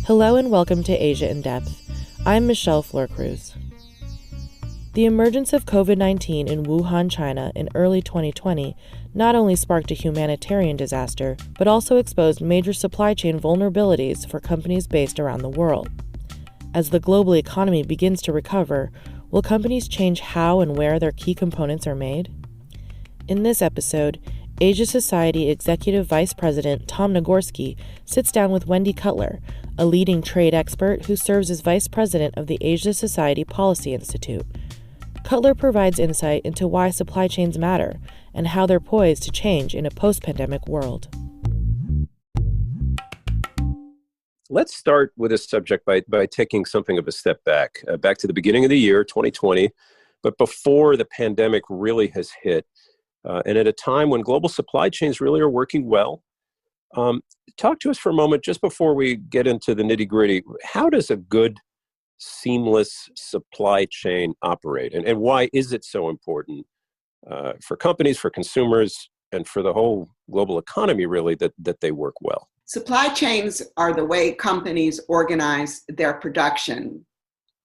Hello and welcome to Asia in Depth. I'm Michelle Fleur-Cruz. The emergence of COVID-19 in Wuhan, China in early 2020 not only sparked a humanitarian disaster, but also exposed major supply chain vulnerabilities for companies based around the world. As the global economy begins to recover, will companies change how and where their key components are made? In this episode, Asia Society Executive Vice President Tom Nagorski sits down with Wendy Cutler, a leading trade expert who serves as Vice President of the Asia Society Policy Institute. Cutler provides insight into why supply chains matter and how they're poised to change in a post-pandemic world. Let's start with this subject by taking something of a step back to the beginning of the year, 2020, but before the pandemic really has hit. And at a time when global supply chains really are working well. Talk to us for a moment, just before we get into the nitty-gritty. How does a good, seamless supply chain operate? And why is it so important for companies, for consumers, and for the whole global economy, really, that they work well? Supply chains are the way companies organize their production.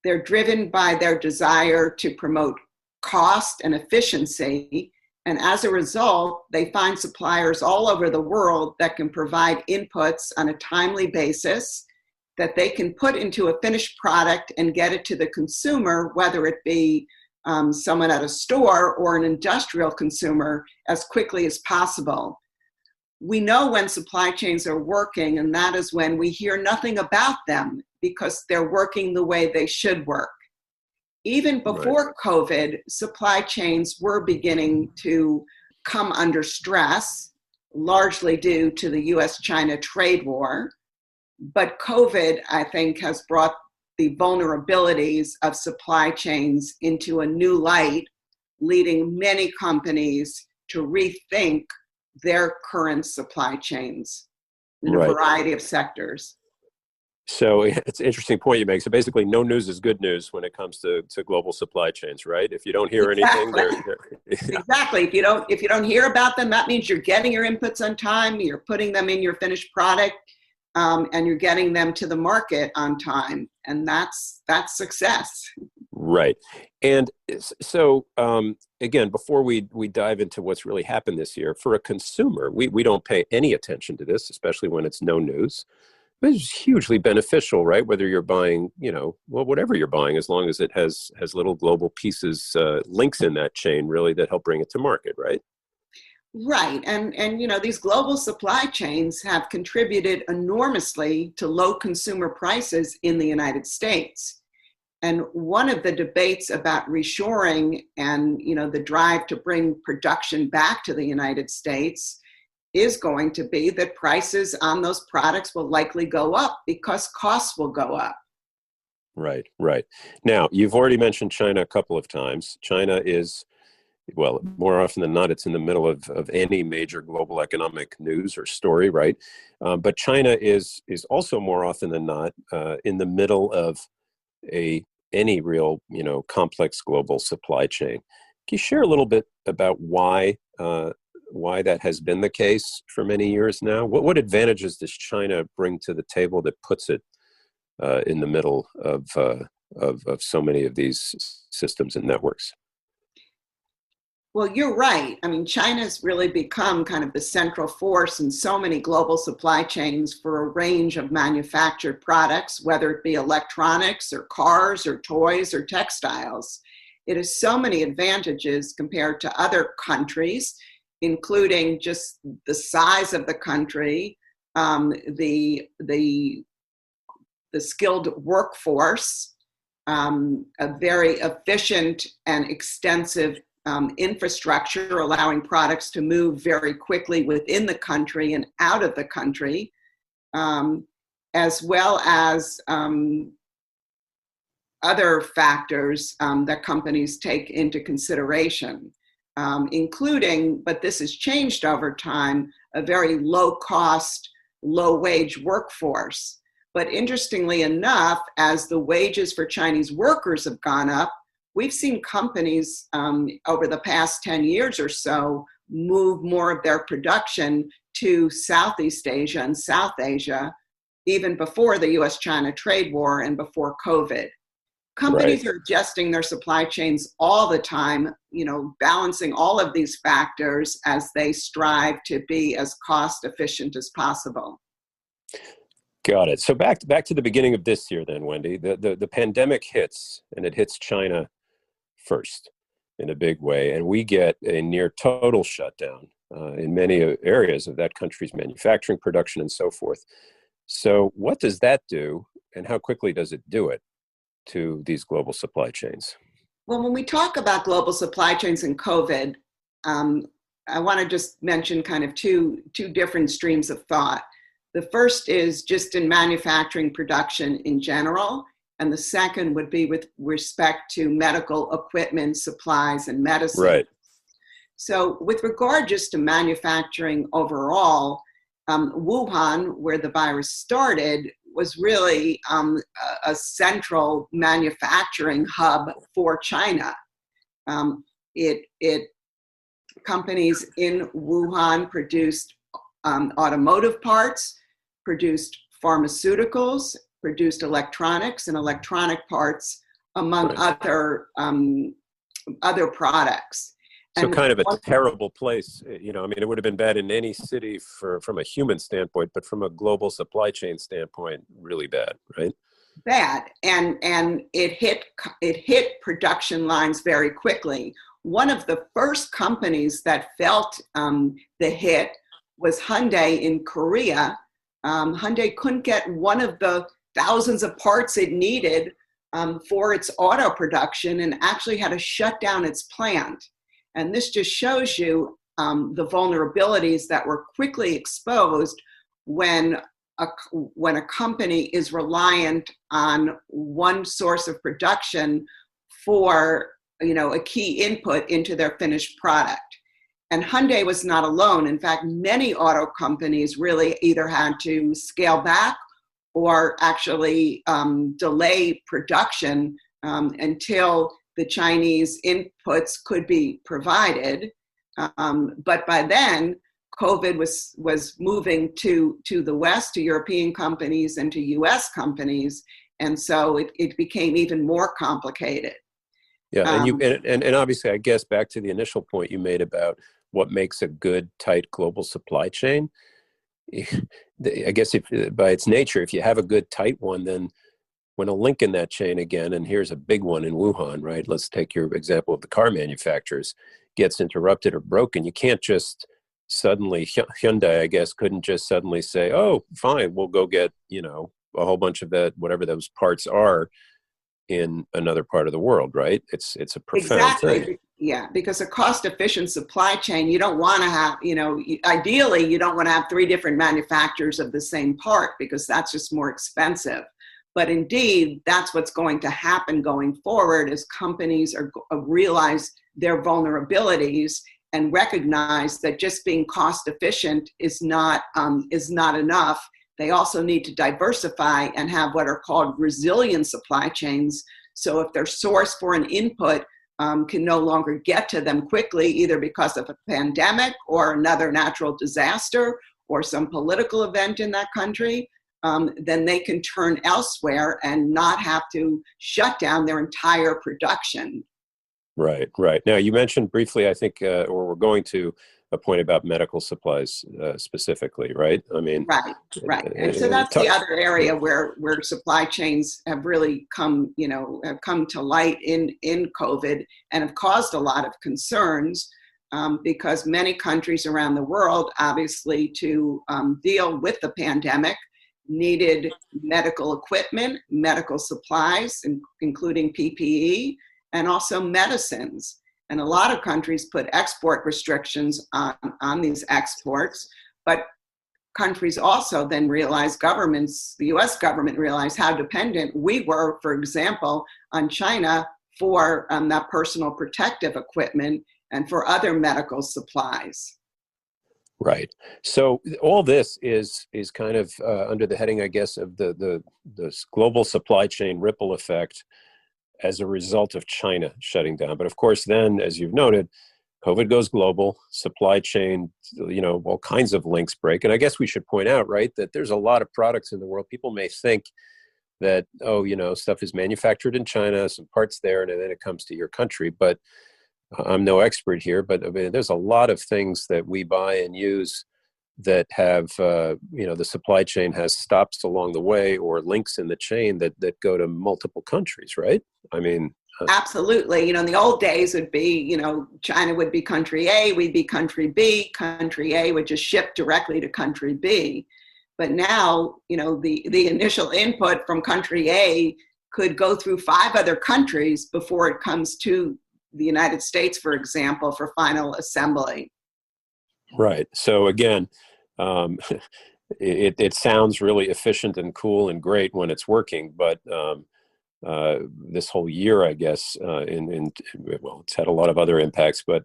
They're driven by their desire to promote cost and efficiency. And as a result, they find suppliers all over the world that can provide inputs on a timely basis that they can put into a finished product and get it to the consumer, whether it be someone at a store or an industrial consumer, as quickly as possible. We know when supply chains are working, and that is when we hear nothing about them because they're working the way they should work. Even before COVID, supply chains were beginning to come under stress, largely due to the US-China trade war. But COVID, I think, has brought the vulnerabilities of supply chains into a new light, leading many companies to rethink their current supply chains in a variety of sectors. So it's an interesting point you make. So basically, no news is good news when it comes to global supply chains, right? If you don't hear anything, Exactly. If you don't hear about them, that means you're getting your inputs on time, you're putting them in your finished product, and you're getting them to the market on time, and that's success. Right. And so again, before we dive into what's really happened this year, for a consumer, we don't pay any attention to this, especially when it's no news. But it's hugely beneficial, right? Whether you're buying, whatever you're buying, as long as it has little global pieces, links in that chain, really, that help bring it to market, right? Right. And these global supply chains have contributed enormously to low consumer prices in the United States. And one of the debates about reshoring and, the drive to bring production back to the United States is going to be that prices on those products will likely go up because costs will go up. Right. Now, you've already mentioned China a couple of times. China is, well, more often than not, it's in the middle of any major global economic news or story, right? But China is also more often than not in the middle of any real, complex global supply chain. Can you share a little bit about why that has been the case for many years now? What advantages does China bring to the table that puts it in the middle of so many of these systems and networks? Well, you're right. I mean, China's really become kind of the central force in so many global supply chains for a range of manufactured products, whether it be electronics or cars or toys or textiles. It has so many advantages compared to other countries, including just the size of the country, the skilled workforce, a very efficient and extensive infrastructure, allowing products to move very quickly within the country and out of the country, as well as other factors that companies take into consideration. Including, but this has changed over time, a very low-cost, low-wage workforce. But interestingly enough, as the wages for Chinese workers have gone up, we've seen companies over the past 10 years or so move more of their production to Southeast Asia and South Asia even before the US-China trade war and before COVID. Companies are adjusting their supply chains all the time, balancing all of these factors as they strive to be as cost efficient as possible. Got it. So back to the beginning of this year then, Wendy, the pandemic hits, and it hits China first in a big way, and we get a near total shutdown in many areas of that country's manufacturing, production, and so forth. So what does that do, and how quickly does it do it to these global supply chains? Well, when we talk about global supply chains and COVID, I want to just mention kind of two different streams of thought. The first is just in manufacturing production in general, and the second would be with respect to medical equipment, supplies, and medicine. Right. So with regard just to manufacturing overall, Wuhan, where the virus started, was really a central manufacturing hub for China. Companies in Wuhan produced automotive parts, produced pharmaceuticals, produced electronics and electronic parts, among other products. So kind of a terrible place, it would have been bad in any city from a human standpoint, but from a global supply chain standpoint, really bad, right? Bad, and it hit production lines very quickly. One of the first companies that felt the hit was Hyundai in Korea. Hyundai couldn't get one of the thousands of parts it needed for its auto production and actually had to shut down its plant. And this just shows you the vulnerabilities that were quickly exposed when a company is reliant on one source of production for a key input into their finished product. And Hyundai was not alone. In fact, many auto companies really either had to scale back or actually delay production until the Chinese inputs could be provided. But by then, COVID was moving to the West, to European companies and to US companies. And so it became even more complicated. Yeah, and obviously, I guess back to the initial point you made about what makes a good, tight global supply chain. I guess by its nature, if you have a good, tight one, then when a link in that chain again, and here's a big one in Wuhan, right? Let's take your example of the car manufacturers, gets interrupted or broken, you can't just suddenly, Hyundai, I guess, couldn't just suddenly say, oh, fine, we'll go get, a whole bunch of that, whatever those parts are, in another part of the world, right? It's a profound thing. Yeah, because a cost-efficient supply chain, you don't want to have, ideally, you don't want to have 3 different manufacturers of the same part because that's just more expensive. But indeed, that's what's going to happen going forward as companies realize their vulnerabilities and recognize that just being cost-efficient is not enough. They also need to diversify and have what are called resilient supply chains. So if their source for an input can no longer get to them quickly, either because of a pandemic or another natural disaster or some political event in that country, then they can turn elsewhere and not have to shut down their entire production. Right. Now, you mentioned briefly, I think, or we're going to a point about medical supplies specifically, right? I mean, right. And so that's the other area where supply chains have really come to light in COVID and have caused a lot of concerns because many countries around the world, obviously, to deal with the pandemic, needed medical equipment, medical supplies, including PPE, and also medicines. And a lot of countries put export restrictions on these exports, but countries also then realized, the US government realized how dependent we were, for example, on China for that personal protective equipment and for other medical supplies. Right. So all this is kind of under the heading, I guess, of the global supply chain ripple effect as a result of China shutting down. But of course, then, as you've noted, COVID goes global, supply chain, all kinds of links break. And I guess we should point out, right, that there's a lot of products in the world. People may think that, stuff is manufactured in China, some parts there, and then it comes to your country. But I'm no expert here, but I mean, there's a lot of things that we buy and use that have, the supply chain has stops along the way or links in the chain that go to multiple countries, right? I mean, absolutely. In the old days would be, China would be country A, we'd be country B. Country A would just ship directly to country B. But now, the initial input from country A could go through 5 other countries before it comes to the United States, for example, for final assembly. Right. So again, it sounds really efficient and cool and great when it's working, but this whole year, I guess, it's had a lot of other impacts, but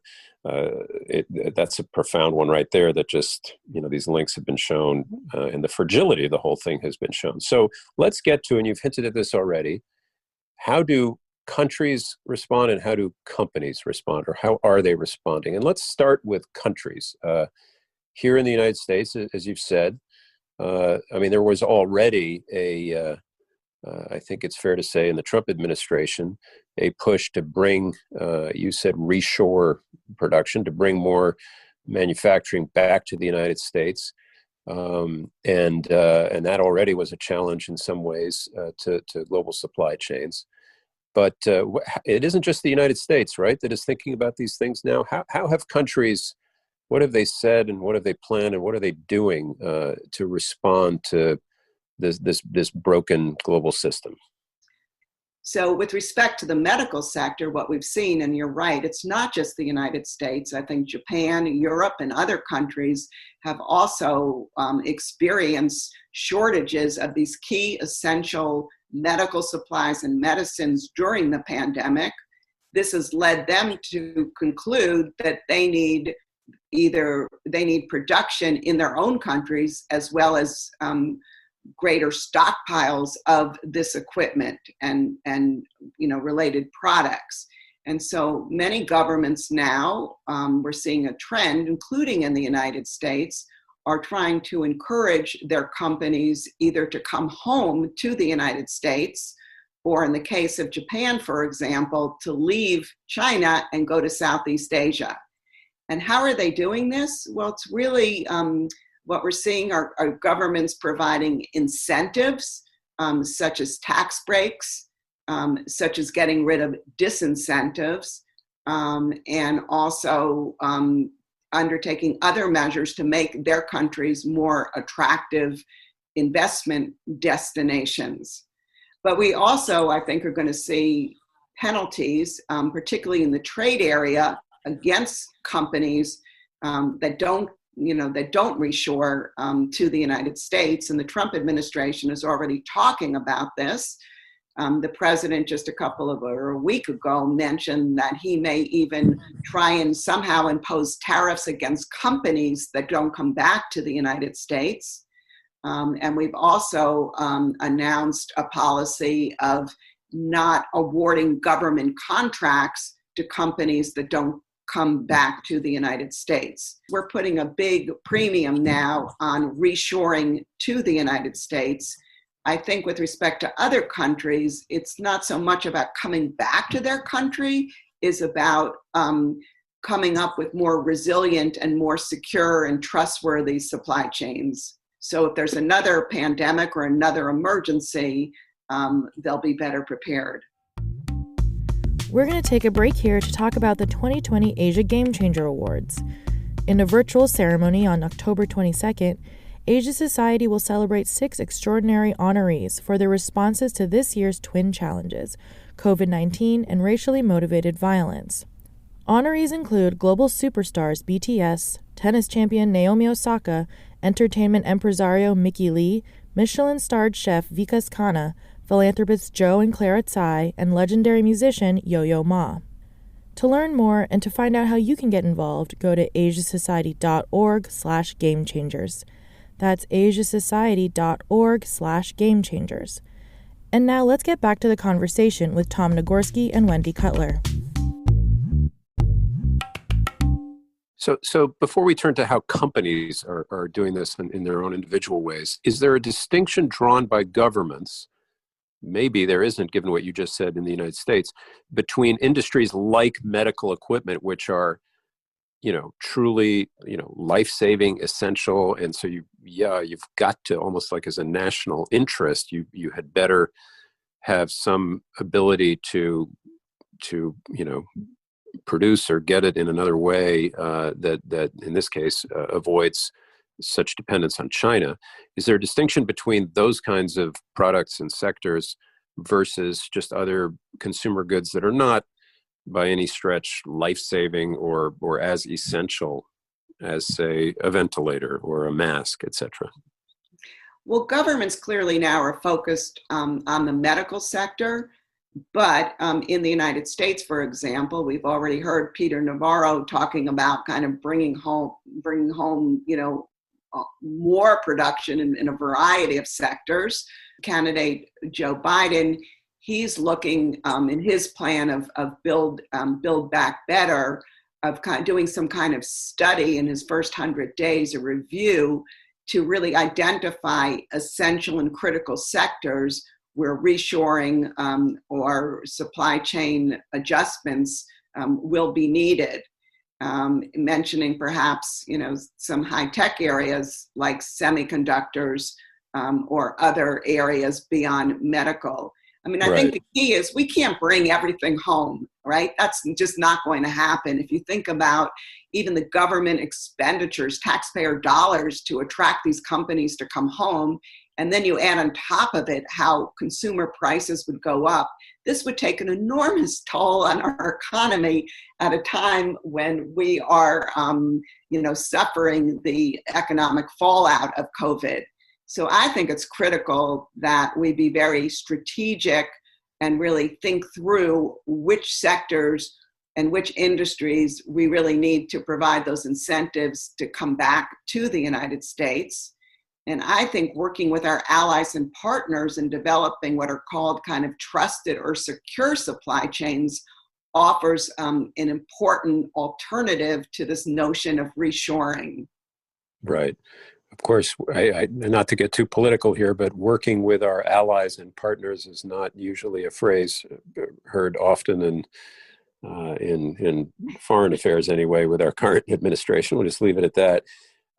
that's a profound one right there. That just these links have been shown, and the fragility of the whole thing has been shown. So let's get to, and you've hinted at this already. How do countries respond, and how do companies respond, or how are they responding? And let's start with countries. Here in the United States, as you've said, there was already I think it's fair to say, in the Trump administration, a push to bring, you said, reshore production, to bring more manufacturing back to the United States. And that already was a challenge in some ways to global supply chains. But it isn't just the United States, right, that is thinking about these things now. How have countries, what have they said, and what have they planned, and what are they doing to respond to this broken global system? So with respect to the medical sector, what we've seen, and you're right, it's not just the United States. I think Japan, Europe, and other countries have also experienced shortages of these key essential medical supplies and medicines during the pandemic. This has led them to conclude that they need production in their own countries, as well as greater stockpiles of this equipment and related products. And so many governments now, we're seeing a trend, including in the United States, are trying to encourage their companies either to come home to the United States, or in the case of Japan, for example, to leave China and go to Southeast Asia. And how are they doing this? Well, it's really what we're seeing are governments providing incentives, such as tax breaks, such as getting rid of disincentives, and also undertaking other measures to make their countries more attractive investment destinations. But we also, I think, are going to see penalties, particularly in the trade area, against companies that don't reshore to the United States. And the Trump administration is already talking about this. The president just a week ago mentioned that he may even try and somehow impose tariffs against companies that don't come back to the United States. And we've also announced a policy of not awarding government contracts to companies that don't come back to the United States. We're putting a big premium now on reshoring to the United States. I think with respect to other countries, it's not so much about coming back to their country, it's about coming up with more resilient and more secure and trustworthy supply chains. So if there's another pandemic or another emergency, they'll be better prepared. We're going to take a break here to talk about the 2020 Asia Game Changer Awards. In a virtual ceremony on October 22nd, Asia Society will celebrate 6 extraordinary honorees for their responses to this year's twin challenges, COVID-19 and racially motivated violence. Honorees include global superstars BTS, tennis champion Naomi Osaka, entertainment impresario Mickey Lee, Michelin-starred chef Vikas Khanna, philanthropists Joe and Clara Tsai, and legendary musician Yo-Yo Ma. To learn more and to find out how you can get involved, go to asiasociety.org/gamechangers. That's asiasociety.org/gamechangers. And now let's get back to the conversation with Tom Nagorski and Wendy Cutler. So before we turn to how companies are doing this in their own individual ways, is there a distinction drawn by governments? Maybe there isn't, given what you just said in the United States, between industries like medical equipment, which are, truly, life-saving, essential. And so you've got to, almost like as a national interest, you had better have some ability to produce or get it in another way that in this case avoids such dependence on China. Is there a distinction between those kinds of products and sectors versus just other consumer goods that are not by any stretch life-saving or as essential as, say, a ventilator or a mask, etc.? Well, governments clearly now are focused on the medical sector. But in the United States, for example, we've already heard Peter Navarro talking about kind of bringing home, more production in a variety of sectors. Candidate Joe Biden, he's looking in his plan of Build Back Better, of doing some kind of study in his first 100 days, a review to really identify essential and critical sectors where reshoring or supply chain adjustments will be needed. Mentioning perhaps, some high-tech areas like semiconductors or other areas beyond medical. I mean, I think the key is we can't bring everything home, right? That's just not going to happen. If you think about even the government expenditures, taxpayer dollars to attract these companies to come home, and then you add on top of it how consumer prices would go up, this would take an enormous toll on our economy at a time when we are, suffering the economic fallout of COVID. So I think it's critical that we be very strategic and really think through which sectors and which industries we really need to provide those incentives to come back to the United States. And I think working with our allies and partners in developing what are called kind of trusted or secure supply chains offers an important alternative to this notion of reshoring. Right. Of course, I not to get too political here, but working with our allies and partners is not usually a phrase heard often in foreign affairs anyway with our current administration. We'll just leave it at that.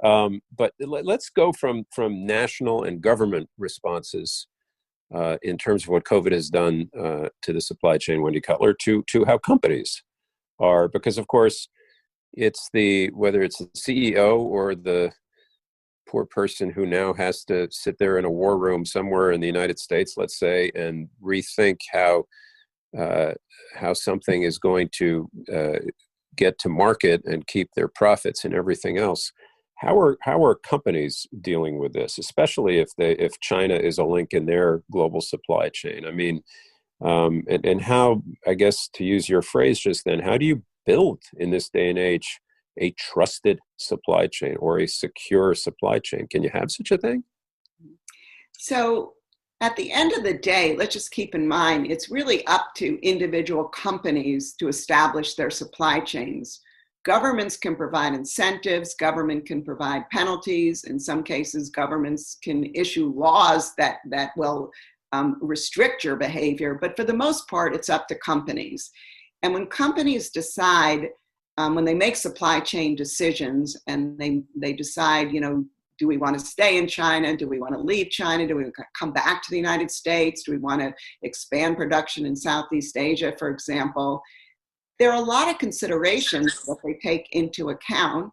But let's go from national and government responses in terms of what COVID has done to the supply chain, Wendy Cutler, to how companies are, because of course it's whether it's the CEO or the poor person who now has to sit there in a war room somewhere in the United States, let's say, and rethink how something is going to get to market and keep their profits and everything else. How are companies dealing with this, especially if China is a link in their global supply chain? I mean, and how, I guess, to use your phrase just then, how do you build in this day and age a trusted supply chain or a secure supply chain? Can you have such a thing? So at the end of the day, let's just keep in mind, it's really up to individual companies to establish their supply chains. Governments can provide incentives, government can provide penalties. In some cases, governments can issue laws that will restrict your behavior. But for the most part, it's up to companies. And when companies decide, when they make supply chain decisions and they decide, do we want to stay in China? Do we want to leave China? Do we come back to the United States? Do we want to expand production in Southeast Asia, for example? There are a lot of considerations that they take into account,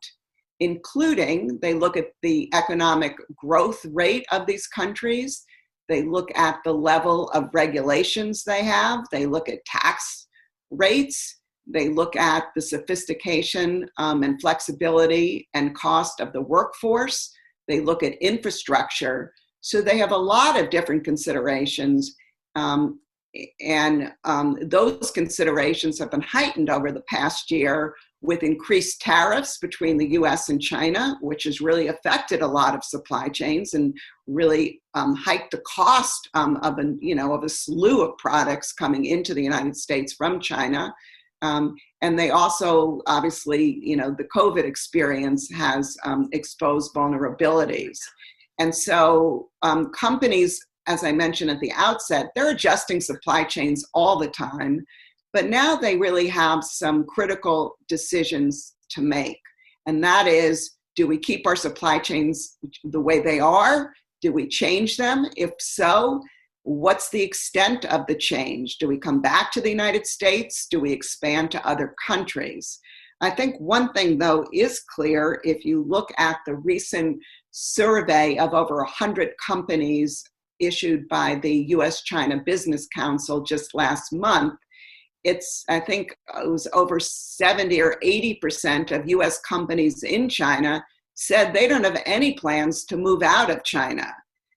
including they look at the economic growth rate of these countries. They look at the level of regulations they have. They look at tax rates. They look at the sophistication and flexibility and cost of the workforce. They look at infrastructure. So they have a lot of different considerations. And those considerations have been heightened over the past year with increased tariffs between the US and China, which has really affected a lot of supply chains and really hiked the cost of a slew of products coming into the United States from China. And they also, obviously, the COVID experience has exposed vulnerabilities. And so companies, as I mentioned at the outset, they're adjusting supply chains all the time. But now they really have some critical decisions to make. And that is, do we keep our supply chains the way they are? Do we change them? If so, what's the extent of the change? Do we come back to the United States? Do we expand to other countries? I think one thing, though, is clear. If you look at the recent survey of over 100 companies issued by the US-China Business Council just last month, I think it was over 70 or 80% of US companies in China said they don't have any plans to move out of China.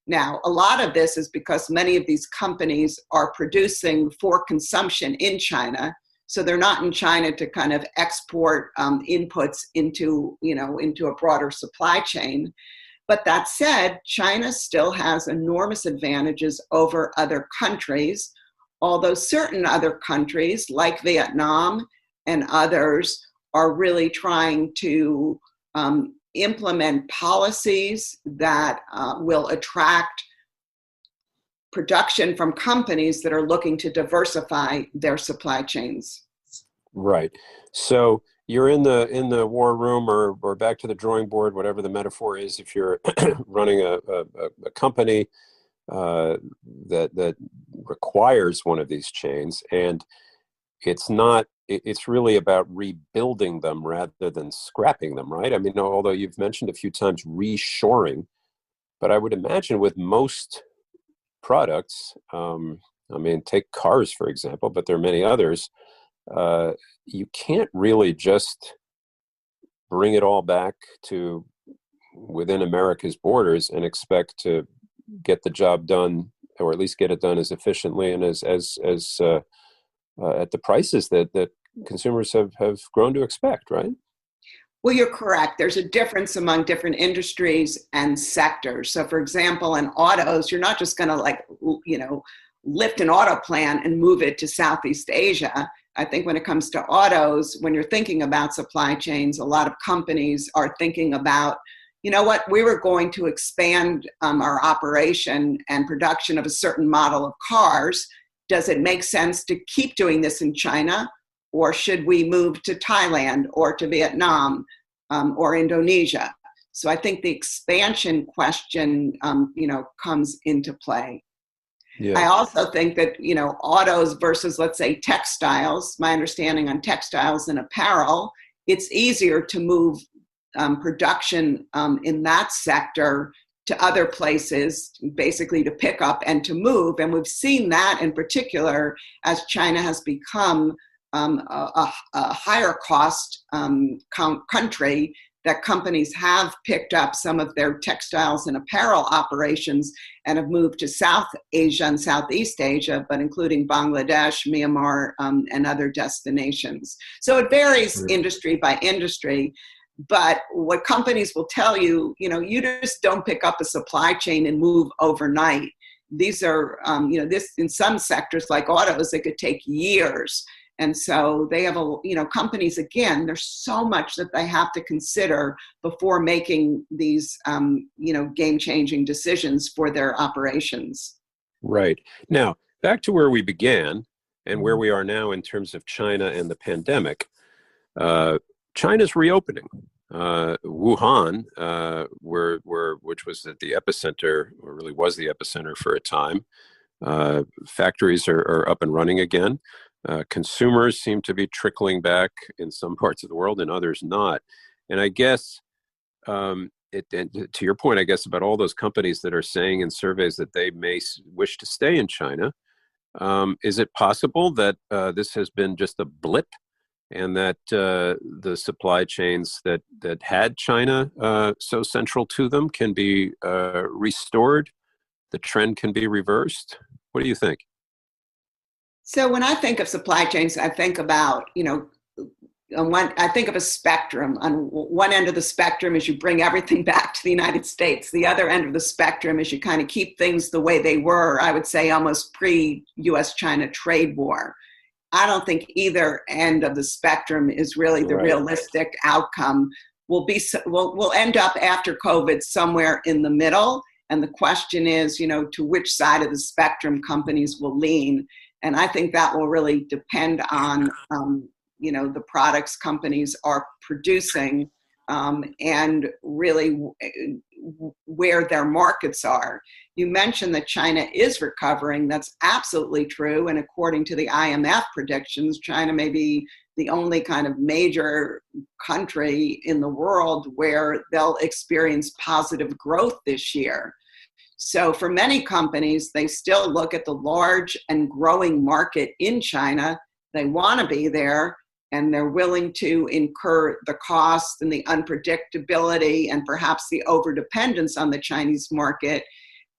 Now, a lot of this is because many of these companies are producing for consumption in China. So they're not in China to kind of export inputs into a broader supply chain. But that said, China still has enormous advantages over other countries, although certain other countries like Vietnam and others are really trying to implement policies that will attract production from companies that are looking to diversify their supply chains. Right. So you're in the war room or back to the drawing board, whatever the metaphor is, if you're running a company that requires one of these chains, and it's really about rebuilding them rather than scrapping them, right? I mean, although you've mentioned a few times reshoring, but I would imagine with most products, take cars, for example, but there are many others, you can't really just bring it all back to within America's borders and expect to get the job done, or at least get it done as efficiently and as at the prices that consumers have grown to expect, right? Well, you're correct. There's a difference among different industries and sectors. So, for example, in autos, you're not just going to lift an auto plant and move it to Southeast Asia. I think when it comes to autos, when you're thinking about supply chains, a lot of companies are thinking about, we were going to expand our operation and production of a certain model of cars. Does it make sense to keep doing this in China, or should we move to Thailand or to Vietnam or Indonesia? So I think the expansion question, comes into play. Yeah. I also think that, autos versus, let's say, textiles, my understanding on textiles and apparel, it's easier to move production in that sector to other places, basically to pick up and to move. And we've seen that in particular as China has become a higher cost country, that companies have picked up some of their textiles and apparel operations and have moved to South Asia and Southeast Asia, but including Bangladesh, Myanmar, and other destinations. So it varies industry by industry. But what companies will tell you, you just don't pick up a supply chain and move overnight. These are, this in some sectors like autos, it could take years. And so they have companies, again, there's so much that they have to consider before making these, game-changing decisions for their operations. Right. Now, back to where we began and where we are now in terms of China and the pandemic. China's reopening. Wuhan, which was at the epicenter, or really was the epicenter for a time, factories are up and running again. Consumers seem to be trickling back in some parts of the world and others not. And I guess, to your point, I guess, about all those companies that are saying in surveys that they may wish to stay in China, is it possible that this has been just a blip, and that the supply chains that had China so central to them can be restored? The trend can be reversed? What do you think? So when I think of supply chains, I think about, I think of a spectrum. On one end of the spectrum is you bring everything back to the United States. The other end of the spectrum is you kind of keep things the way they were, I would say almost pre-US-China trade war. I don't think either end of the spectrum is really the realistic outcome. We'll end up after COVID somewhere in the middle. And the question is, to which side of the spectrum companies will lean. And I think that will really depend on, the products companies are producing and really where their markets are. You mentioned that China is recovering. That's absolutely true. And according to the IMF predictions, China may be the only kind of major country in the world where they'll experience positive growth this year. So for many companies, they still look at the large and growing market in China. They want to be there, and they're willing to incur the cost and the unpredictability and perhaps the overdependence on the Chinese market,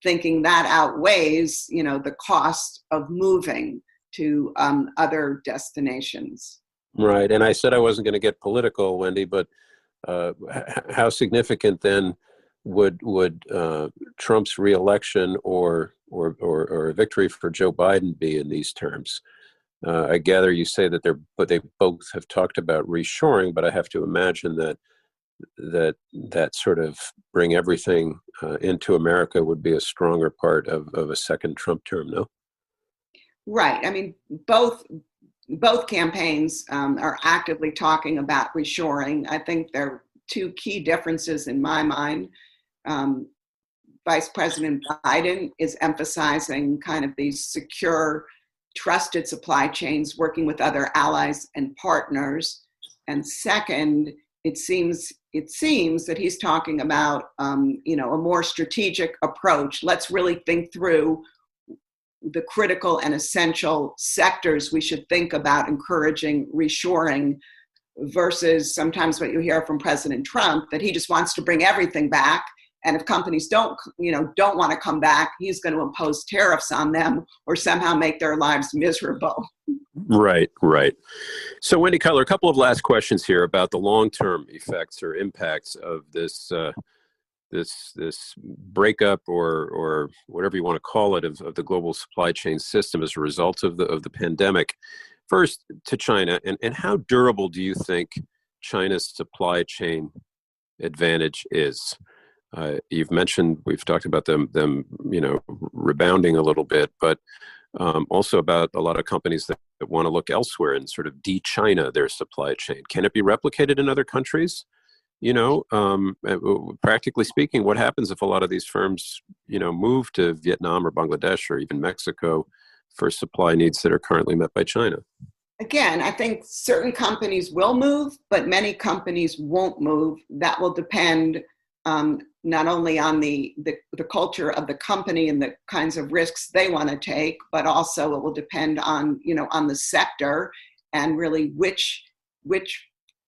thinking that outweighs, the cost of moving to other destinations. Right. And I said I wasn't going to get political, Wendy, but how significant then would Trump's reelection or a victory for Joe Biden be in these terms? I gather you say that they both have talked about reshoring, but I have to imagine that sort of bring everything into America would be a stronger part of a second Trump term, no? Right. I mean, both campaigns are actively talking about reshoring. I think there are two key differences in my mind. Vice President Biden is emphasizing kind of these secure, trusted supply chains, working with other allies and partners. And second, it seems that he's talking about a more strategic approach. Let's really think through the critical and essential sectors we should think about encouraging reshoring, versus sometimes what you hear from President Trump, that he just wants to bring everything back. And if companies don't want to come back, he's going to impose tariffs on them or somehow make their lives miserable. Right. So Wendy Cutler, a couple of last questions here about the long-term effects or impacts of this breakup or whatever you want to call it of the global supply chain system as a result of the pandemic. First, to China, and how durable do you think China's supply chain advantage is? You've mentioned, we've talked about them rebounding a little bit, but also about a lot of companies that want to look elsewhere and sort of de-China their supply chain. Can it be replicated in other countries? Practically speaking, what happens if a lot of these firms, move to Vietnam or Bangladesh or even Mexico for supply needs that are currently met by China? Again, I think certain companies will move, but many companies won't move. That will depend not only on the culture of the company and the kinds of risks they want to take, but also it will depend on the sector and really which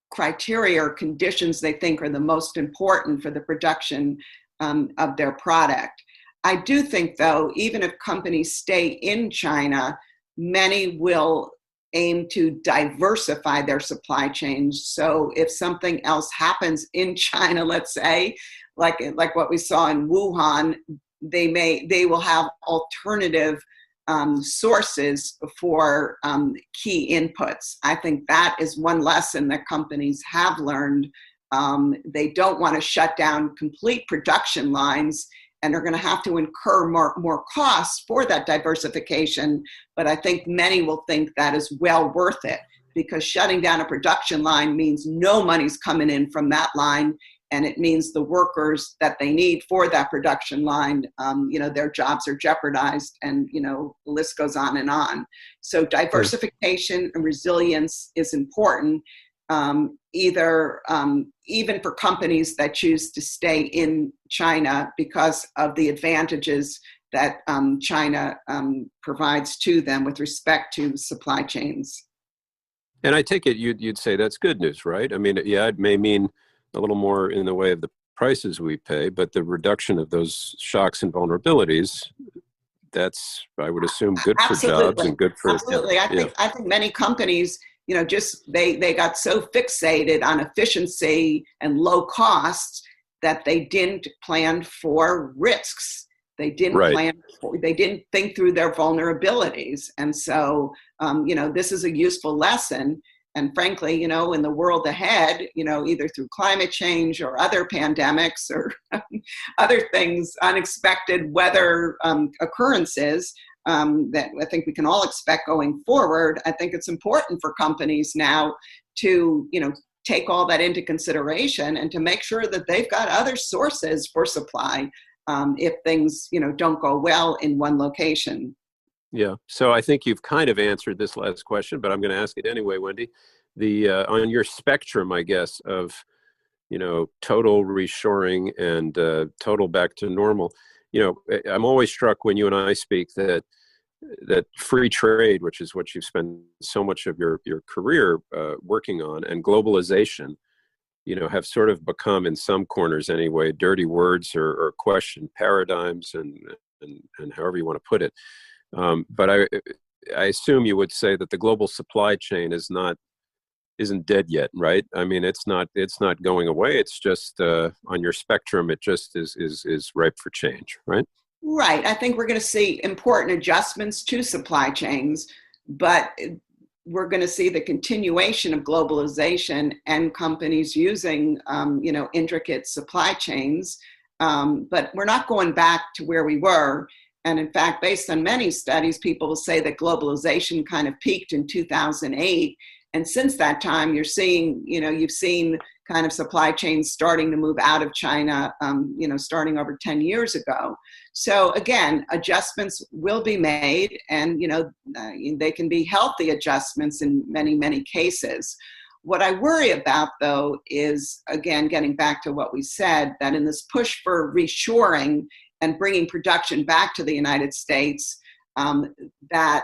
criteria or conditions they think are the most important for the production of their product. I do think, though, even if companies stay in China, many will aim to diversify their supply chains. So if something else happens in China, let's say, like what we saw in Wuhan, they will have alternative sources for key inputs. I think that is one lesson that companies have learned. They don't want to shut down complete production lines and are going to have to incur more costs for that diversification. But I think many will think that is well worth it, because shutting down a production line means no money's coming in from that line. And it means the workers that they need for that production line, their jobs are jeopardized, and, the list goes on and on. So diversification and resilience is important, even for companies that choose to stay in China because of the advantages that China provides to them with respect to supply chains. And I take it you'd say that's good news, right? I mean, yeah, it may mean a little more in the way of the prices we pay, but the reduction of those shocks and vulnerabilities, that's, I would assume, good for jobs and good for... Absolutely. I think many companies, just they got so fixated on efficiency and low costs that they didn't plan for risks. They didn't Right. they didn't think through their vulnerabilities. And so, this is a useful lesson. And frankly, in the world ahead, either through climate change or other pandemics or other things, unexpected weather occurrences that I think we can all expect going forward, I think it's important for companies now to, take all that into consideration and to make sure that they've got other sources for supply if things, don't go well in one location. Yeah. So I think you've kind of answered this last question, but I'm going to ask it anyway, Wendy. On your spectrum, I guess, of total reshoring and total back to normal, I'm always struck when you and I speak that free trade, which is what you've spent so much of your career working on, and globalization, have sort of become, in some corners anyway, dirty words or questioned paradigms and however you want to put it. But I assume you would say that the global supply chain isn't dead yet, right? I mean, it's not going away. It's just on your spectrum, it just is ripe for change, right? Right. I think we're going to see important adjustments to supply chains, but we're going to see the continuation of globalization and companies using, intricate supply chains. But we're not going back to where we were. And in fact, based on many studies, people will say that globalization kind of peaked in 2008. And since that time, you've seen kind of supply chains starting to move out of China, starting over 10 years ago. So again, adjustments will be made, and they can be healthy adjustments in many, many cases. What I worry about, though, is, again, getting back to what we said, that in this push for reshoring and bringing production back to the United States, that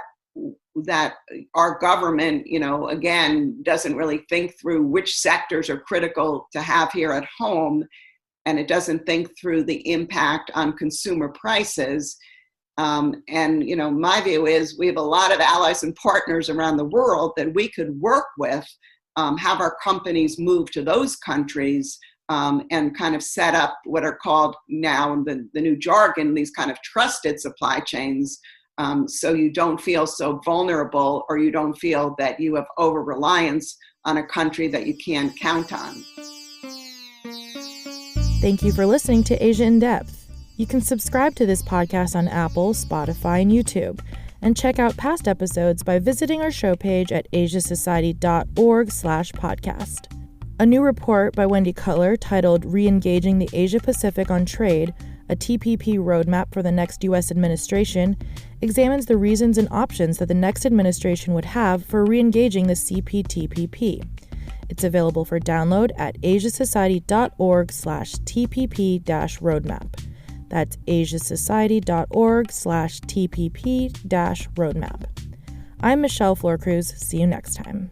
our government, again, doesn't really think through which sectors are critical to have here at home, and it doesn't think through the impact on consumer prices. My view is we have a lot of allies and partners around the world that we could work with, have our companies move to those countries and kind of set up what are called now in the new jargon, these kind of trusted supply chains. So you don't feel so vulnerable, or you don't feel that you have over-reliance on a country that you can't count on. Thank you for listening to Asia in Depth. You can subscribe to this podcast on Apple, Spotify, and YouTube, and check out past episodes by visiting our show page at asiasociety.org/podcast. A new report by Wendy Cutler titled Re-engaging the Asia-Pacific on Trade, a TPP roadmap for the next U.S. administration, examines the reasons and options that the next administration would have for re-engaging the CPTPP. It's available for download at asiasociety.org/TPP-roadmap. That's asiasociety.org/TPP-roadmap. I'm Michelle Florcruz. See you next time.